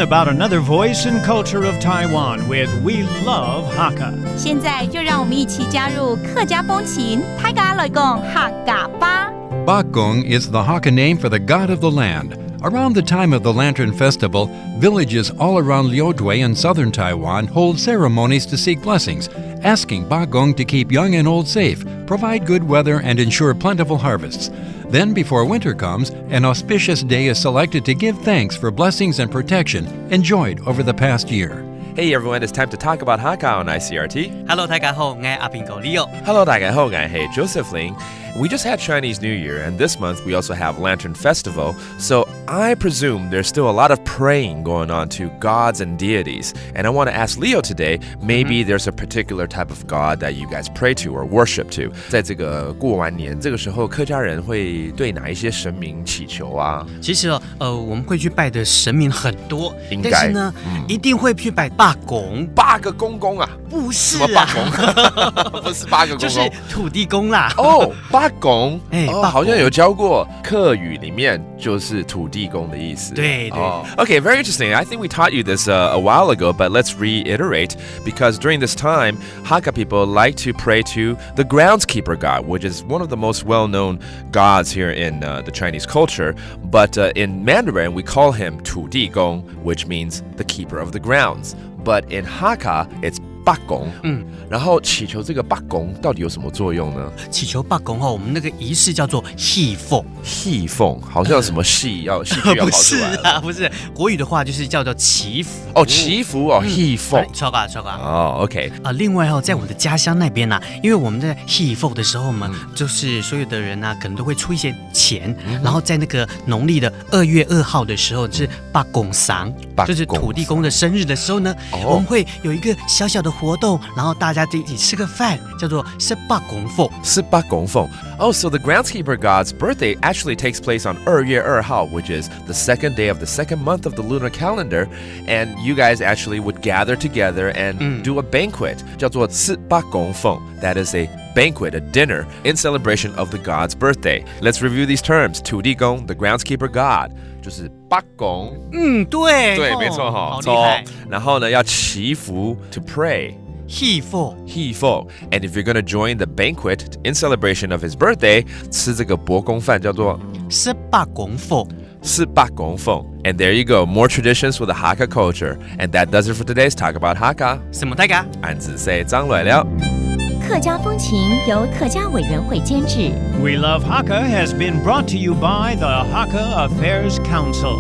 learn about another voice and culture of Taiwan with We Love Hakka. 现在就让我们一起加入客家风情，大家来讲客家吧。Bakgong is the Hakka name for the god of the land. Around the time of the Lantern Festival, villages all around Liudui in southern Taiwan hold ceremonies to seek blessings, asking Bakgong to keep young and old safe, provide good weather, and ensure plentiful harvests. Then, before winter comes, an auspicious day is selected to give thanks for blessings and protection enjoyed over the past year. Hey everyone, it's time to talk about Hakka on Icrt. Hello， 大家好，我是阿平哥 Leo。Hello, 大家好，我是 Joseph Ling.We just had Chinese New Year, and this month we also have Lantern Festival, so I presume there's still a lot of praying going on to gods and deities. And I want to ask Leo today, maybe there's a particular type of god that you guys pray to or worship to. 在这个过完年这个时候，客家人会对哪一些神明祈求啊？其实我们会去拜的神明很多，应该但是呢，一定会去拜八公。八个公公啊？不是什么八公？不是八个公公，就是土地公啦。哦，八公，好像有教过客语里面就是土地公的意思。对对。Okay, very interesting. I think we taught you this a while ago, but let's reiterate because during this time, Hakka people like to pray to the groundskeeper god, which is one of the most well-known gods here in the Chinese culture. But in Mandarin, we call him 土地公, which means the keeper of the grounds. But in Hakka, it's 八公，然后祈求这个八公到底有什么作用呢？祈求八公我们那个仪式叫做戏凤。戏凤好像什么戏要戏剧要跑出来了。不是国语的话就是叫做祈福。哦，祈福哦，戏凤。超高。哦 ，OK。另外在我们的家乡那边呢，因为我们在戏凤的时候嘛，就是所有的人可能都会出一些钱，然后在那个农历的2月2号的时候是八公丧，就是土地公的生日的时候呢，我们会有一个小小的活动，然后大家就一起吃个饭，叫做十八公凤。18公凤。Oh, so the groundskeeper god's birthday actually takes place on 2月2号, which is the second day of the second month of the lunar calendar, and you guys actually would gather together and do a banquet, 叫做18公凤. That is a banquet, a dinner, in celebration of the god's birthday. Let's review these terms. 土地公, the groundskeeper god, 就是八公。对，没错哈。好厉害。然后呢，要祈福 to pray. 戏凤 And if you're going to join the banquet in celebration of his birthday, 吃这个伯公饭叫做18公凤。18公凤。And there you go, more traditions for the Hakka culture. And that does it for today's Talk About Hakka. 什么大家？俺只say 张来了。客家风情由客家委员会监制。 We Love Hakka has been brought to you by the Hakka Affairs Council.